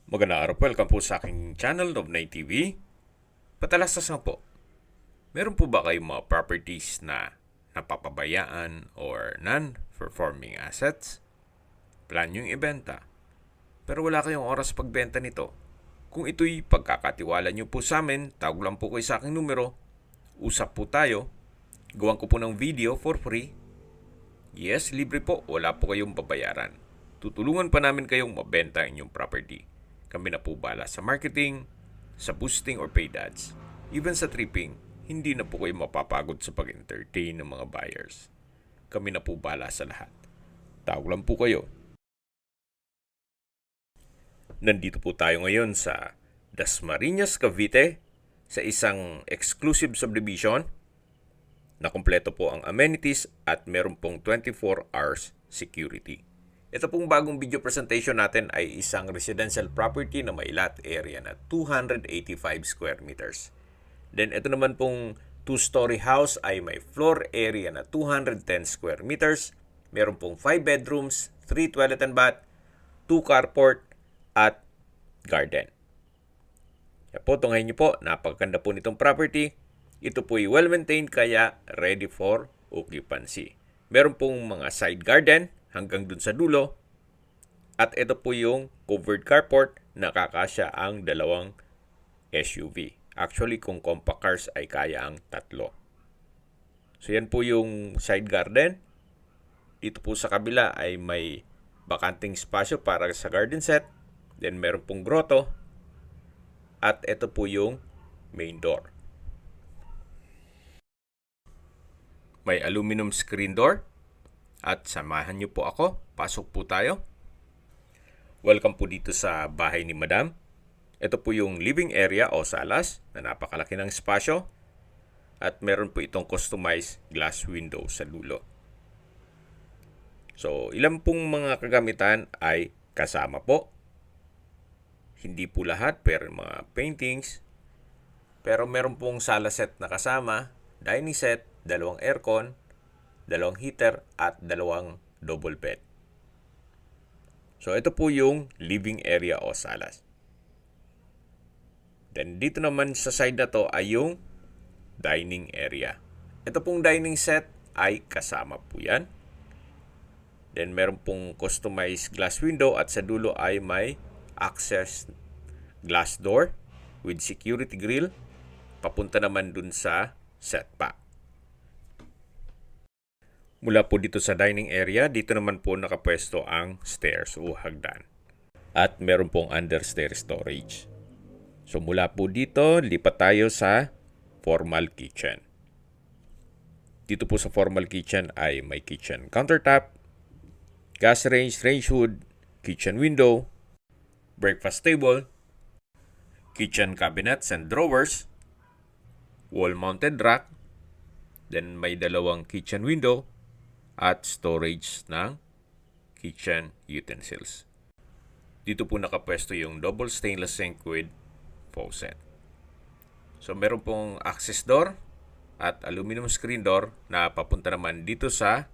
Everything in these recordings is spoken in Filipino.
Magandang araw po, welcome po sa aking channel, Nobnay TV. Patalastas nga po, meron po ba kayong mga properties na napapabayaan or non-performing assets? Plan yung ibenta, pero wala kayong oras pagbenta nito. Kung ito'y pagkakatiwala nyo po sa amin, tawag lang po kayo sa aking numero, usap po tayo, gawan ko po ng video for free. Yes, libre po, wala po kayong babayaran. Tutulungan pa namin kayong mabenta ang inyong property. Kami na po bala sa marketing, sa boosting or paid ads. Even sa tripping, hindi na po kayo mapapagod sa pag-entertain ng mga buyers. Kami na po bala sa lahat. Tawag lang po kayo. Nandito po tayo ngayon sa Dasmariñas, Cavite, sa isang exclusive subdivision na kumpleto po ang amenities at meron pong 24 hours security. Ito pong bagong video presentation natin ay isang residential property na may lot area na 285 square meters. Then ito naman pong 2-story house ay may floor area na 210 square meters. Meron pong 5 bedrooms, 3 toilet and bath, 2 carport at garden. Kaya po, tunghayin niyo po, napakaganda po nitong property. Ito po ay well-maintained kaya ready for occupancy. Meron pong mga side garden hanggang dun sa dulo. At ito po yung covered carport na kakasya ang 2 SUV. Actually, kung compact cars ay kaya ang 3. So yan po yung side garden. Dito po sa kabila ay may bakanting spasyo para sa garden set. Then meron pong grotto. At ito po yung main door. May aluminum screen door. At samahan niyo po ako. Pasok po tayo. Welcome po dito sa bahay ni Madam. Ito po yung living area o salas na napakalaki ng espasyo. At meron po itong customized glass window sa dulo. So, ilan pong mga kagamitan ay kasama po. Hindi po lahat, pero mga paintings. Pero meron pong sala set na kasama, dining set, 2 aircon, 2 heater at 2 double bed. So ito po yung living area o salas. Then dito naman sa side na to ay yung dining area. Ito pong dining set ay kasama po yan. Then meron pong customized glass window at sa dulo ay may access glass door with security grill. Papunta naman dun sa setback. Mula po dito sa dining area, dito naman po nakapwesto ang stairs o hagdan. At meron pong understair storage. So mula po dito, lipat tayo sa formal kitchen. Dito po sa formal kitchen ay may kitchen countertop, gas range, range hood, kitchen window, breakfast table, kitchen cabinets and drawers, wall-mounted rack, then may 2 kitchen window, at storage ng kitchen utensils. Dito po nakapwesto yung double stainless sink with faucet. So meron pong access door at aluminum screen door na papunta naman dito sa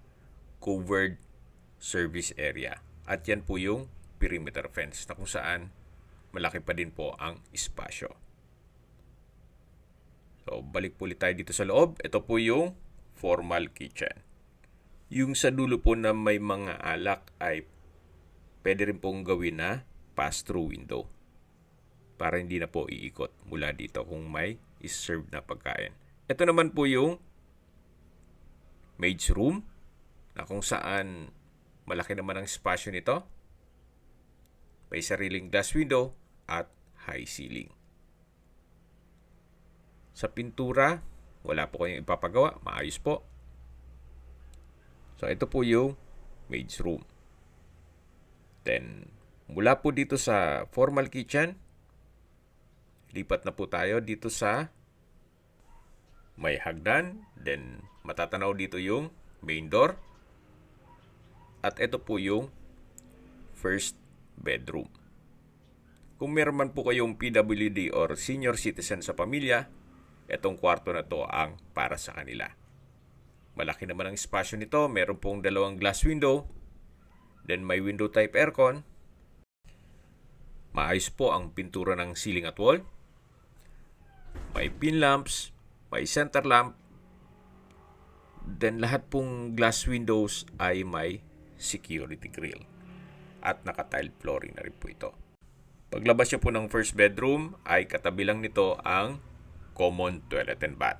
covered service area. At yan po yung perimeter fence na kung saan malaki pa din po ang espasyo. So balik po ulit tayo dito sa loob. Ito po yung formal kitchen. Yung sa dulo po na may mga alak ay pwede rin pong gawin na pass-through window para hindi na po iikot mula dito kung may is-serve na pagkain. Ito naman po yung maid's room na kung saan malaki naman ang espasyo nito. May sariling glass window at high ceiling. Sa pintura, wala po kayong ipapagawa. Maayos po. So, ito po yung maid's room. Then, mula po dito sa formal kitchen, lipat na po tayo dito sa may hagdan. Then, matatanaw dito yung main door. At ito po yung first bedroom. Kung meron man po kayong PWD or senior citizen sa pamilya, itong kwarto na to ang para sa kanila. Malaki naman ang espasyo nito. Meron pong 2 glass window. Then may window type aircon. Maayos po ang pintura ng ceiling at wall. May pin lamps, may center lamp. Then lahat pong glass windows ay may security grill. At naka-tile flooring na rin po ito. Paglabas niyo po ng first bedroom ay katabi lang nito ang common toilet and bath.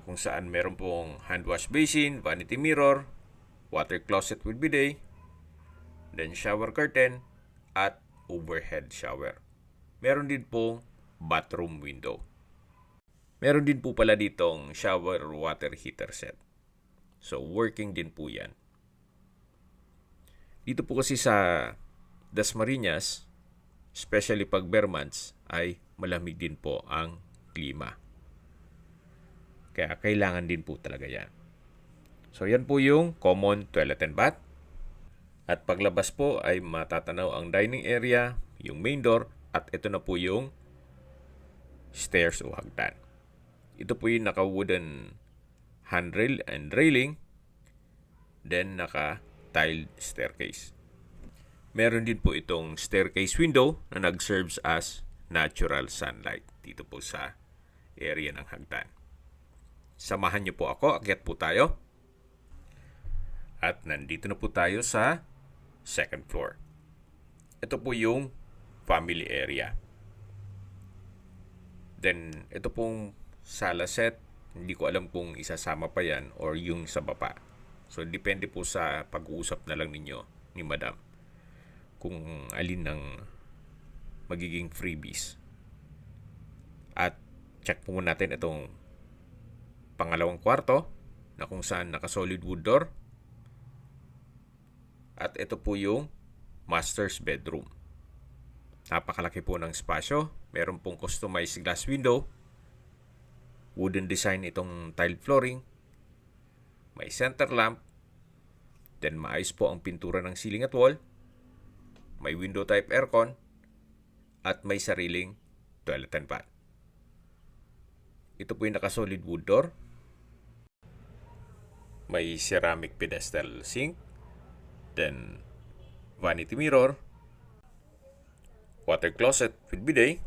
Kung saan meron pong hand wash basin, vanity mirror, water closet with bidet, then shower curtain, at overhead shower. Meron din pong bathroom window. Meron din po pala ditong shower water heater set. So, working din po yan. Dito po kasi sa Dasmariñas, especially pag bare months, ay malamig din po ang klima. Kaya kailangan din po talaga yan. So, yan po yung common toilet and bath. At paglabas po ay matatanaw ang dining area, yung main door, at ito na po yung stairs o hagdan. Ito po yung naka-wooden handrail and railing, then naka-tiled staircase. Meron din po itong staircase window na nag-serves as natural sunlight dito po sa area ng hagdan. Samahan niyo po ako, akyat po tayo. At nandito na po tayo sa second floor. Ito po yung family area. Then, ito pong sala set. Hindi ko alam kung isasama pa yan or yung sa baba. So, depende po sa pag-uusap na lang ninyo ni Madam kung alin ng magiging freebies. At check po muna natin itong pangalawang kwarto na kung saan naka-solid wood door. At ito po yung master's bedroom. Napakalaki po ng spasyo. Meron pong customized glass window. Wooden design itong tile flooring. May center lamp. Then maayos po ang pintura ng ceiling at wall. May window type aircon. At may sariling toilet and bath. Ito po yung naka-solid wood door. May ceramic pedestal sink. Then, vanity mirror, water closet with bidet,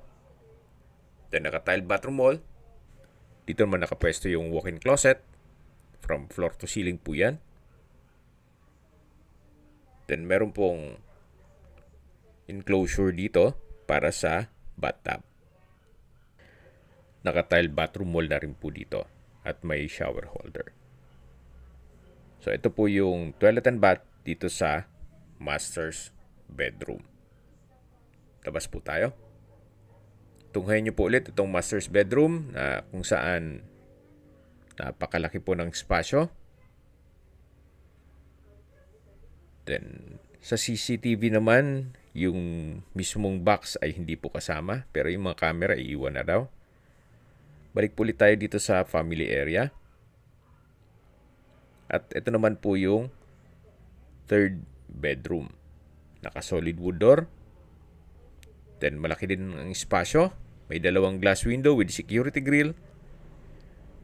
then naka-tiled bathroom wall. Dito naman nakapwesto yung walk-in closet. From floor to ceiling po yan. Then, meron pong enclosure dito para sa bathtub. Naka-tiled bathroom wall na rin po dito. At may shower holder. So, ito po yung toilet and bath dito sa master's bedroom. Labas po tayo. Tunghayin niyo po ulit itong master's bedroom na kung saan napakalaki po ng spasyo. Then, sa CCTV naman, yung mismong box ay hindi po kasama. Pero yung mga camera, iiwan na daw. Balik po ulit tayo dito sa family area. At ito naman po yung third bedroom. Naka-solid wood door. Then malaki din ang espasyo. May dalawang glass window with security grill.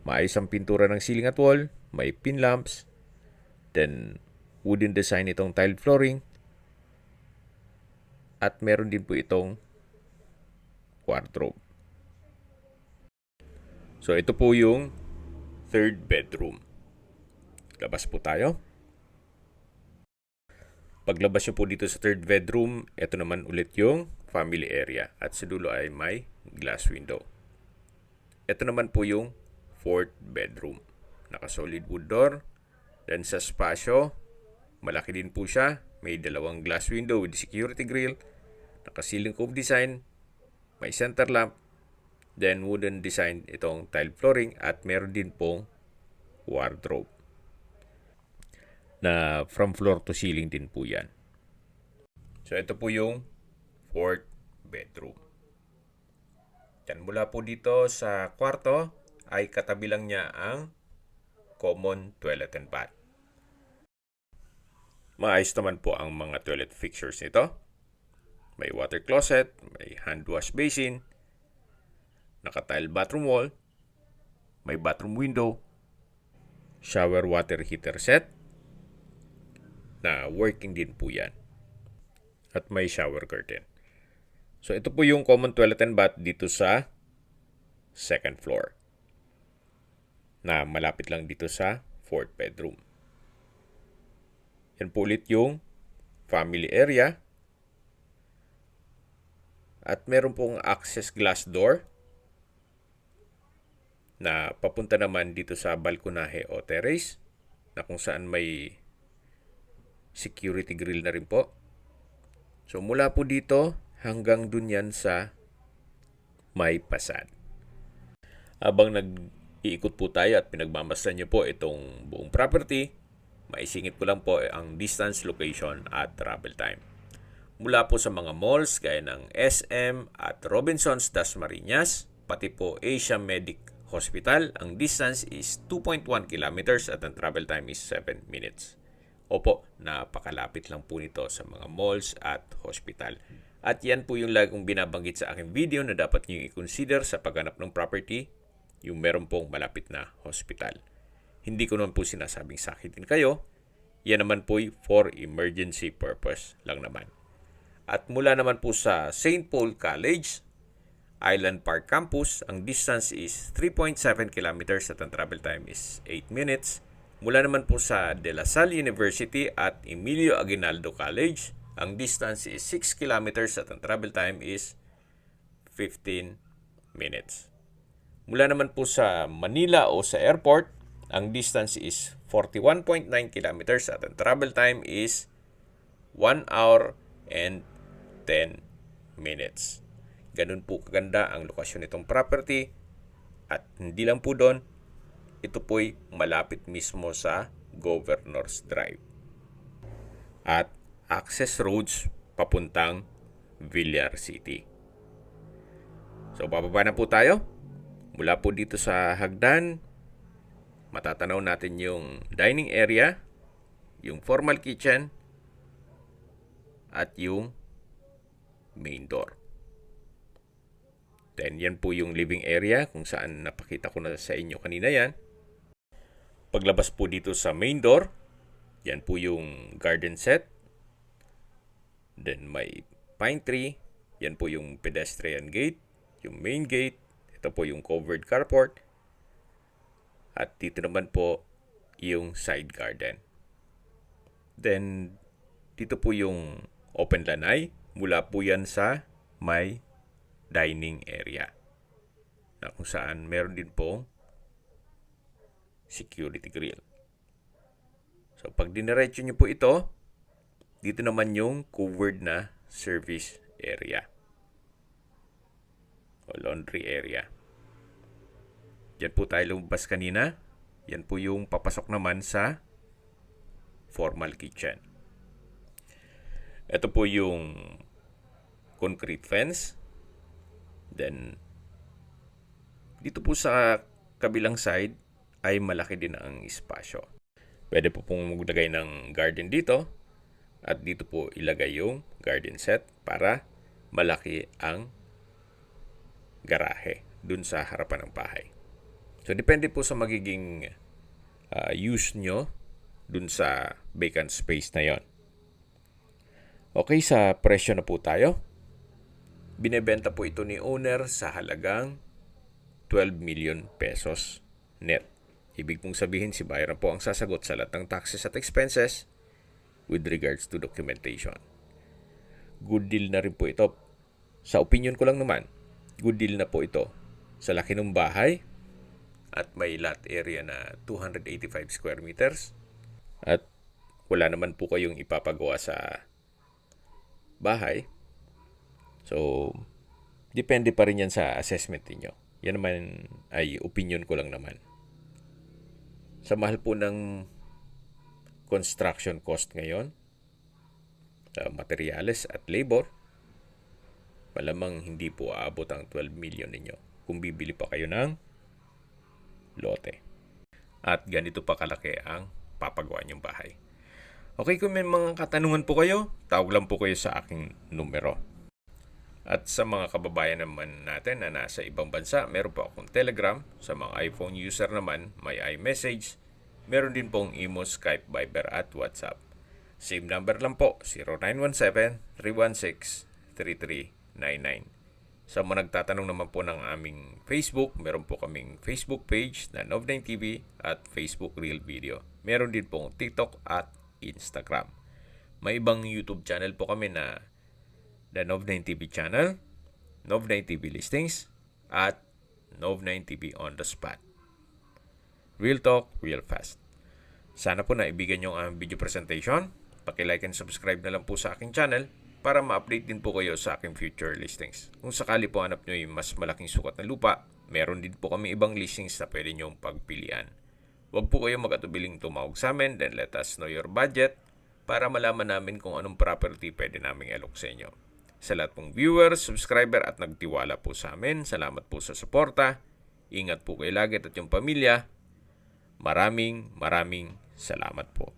Maayos ang pintura ng ceiling at wall. May pin lamps. Then wooden design itong tiled flooring. At meron din po itong wardrobe. So ito po yung third bedroom. Labas po tayo. Paglabas nyo po dito sa third bedroom, ito naman ulit yung family area. At sa dulo ay may glass window. Ito naman po yung fourth bedroom. Naka-solid wood door. Then sa spasyo, malaki din po siya. May dalawang glass window with security grill. Naka-ceiling cove design. May center lamp. Then wooden design itong tile flooring. At meron din pong wardrobe. Na from floor to ceiling din po yan. So, ito po yung fourth bedroom. Yan, mula po dito sa kwarto ay katabi lang niya ang common toilet and bath. Maayos naman po ang mga toilet fixtures nito. May water closet, may hand wash basin, naka-tile bathroom wall, may bathroom window, shower water heater set, na working din po yan. at may shower curtain. So ito po yung common toilet and bath dito sa second floor na malapit lang dito sa fourth bedroom. Yan po ulit yung family area. At meron pong access glass door na papunta naman dito sa balkonahe o terrace na kung saan may security grill na rin po. So mula po dito hanggang dun yan sa may pasad. Habang nag-iikot po tayo at pinagmamasdan nyo po itong buong property, maisingit ko lang po ang distance, location at travel time. Mula po sa mga malls gaya ng SM at Robinsons Dasmariñas, pati po Asia Medic Hospital, ang distance is 2.1 kilometers at ang travel time is 7 minutes. Opo, napakalapit lang po nito sa mga malls at hospital. At yan po yung lagi kong binabanggit sa aking video na dapat nyo i-consider sa paghanap ng property, yung meron pong malapit na hospital. Hindi ko naman po sinasabing sakitin kayo, yan naman po for emergency purpose lang naman. At mula naman po sa St. Paul College, Island Park Campus, ang distance is 3.7 kilometers at ang travel time is 8 minutes. Mula naman po sa De La Salle University at Emilio Aguinaldo College, ang distance is 6 kilometers at ang travel time is 15 minutes. Mula naman po sa Manila o sa airport, ang distance is 41.9 kilometers at ang travel time is 1 hour and 10 minutes. Ganun po kaganda ang lokasyon nitong property at hindi lang po doon, ito po'y malapit mismo sa Governor's Drive. At access roads papuntang Villar City. So bababa na po tayo. Mula po dito sa hagdan, matatanaw natin yung dining area, yung formal kitchen, at yung main door. Then yan po yung living area kung saan napakita ko na sa inyo kanina yan. Paglabas po dito sa main door, yan po yung garden set. Then may pine tree. Yan po yung pedestrian gate, yung main gate. Ito po yung covered carport. At dito naman po yung side garden. Then dito po yung open lanai. Mula po yan sa may dining area na kung saan meron din pong security grill. So pag diniretso nyo po ito, dito naman yung covered na service area o laundry area. Diyan po tayo lumabas kanina. Yan po yung papasok naman sa formal kitchen. Ito po yung concrete fence. Then dito po sa kabilang side ay malaki din ang espasyo. Pwede po pong maglagay ng garden dito. At dito po ilagay yung garden set para malaki ang garahe dun sa harapan ng bahay. So, depende po sa magiging use nyo dun sa vacant space na yon. Okay, sa presyo na po tayo. Binebenta po ito ni owner sa halagang 12 million pesos net. Ibig pong sabihin si buyer po ang sasagot sa lahat ng taxes at expenses with regards to documentation. Good deal na rin po ito. Sa opinion ko lang naman, good deal na po ito. Sa laki ng bahay at may lot area na 285 square meters at wala naman po kayong ipapagawa sa bahay. So, depende pa rin yan sa assessment niyo. Yan naman ay opinion ko lang naman. Sa mahal po ng construction cost ngayon, sa materyales at labor, malamang hindi po aabot ang 12 million ninyo kung bibili pa kayo ng lote. At ganito pa kalaki ang papagawa niyong bahay. Okay, kung may mga katanungan po kayo, tawag lang po kayo sa aking numero. At sa mga kababayan naman natin na nasa ibang bansa, meron po akong Telegram. Sa mga iPhone user naman, may iMessage. Meron din pong Imo, Skype, Viber at WhatsApp. Same number lang po, 0917-316-3399. Sa mga nagtatanong naman po ng aming Facebook, meron po kaming Facebook page na Nov9TV at Facebook Reel Video. Meron din pong TikTok at Instagram. May ibang YouTube channel po kami na The Nov9TV Channel, Nov9TV Listings, at Nov9TV On The Spot. Real Talk, Real Fast. Sana po naibigan nyo ang video presentation. Paki-like and subscribe na lang po sa aking channel para ma-update din po kayo sa aking future listings. Kung sakali po hanap nyo yung mas malaking sukat na lupa, meron din po kami ibang listings na pwede nyong pagpilian. Huwag po kayo mag-atubiling tumawag sa amin, then let us know your budget para malaman namin kung anong property pwede naming alok sa inyo. Sa lahat pong viewers, subscriber at nagtiwala po sa amin, salamat po sa suporta. Ingat po kayo lagi at yung pamilya. Maraming salamat po.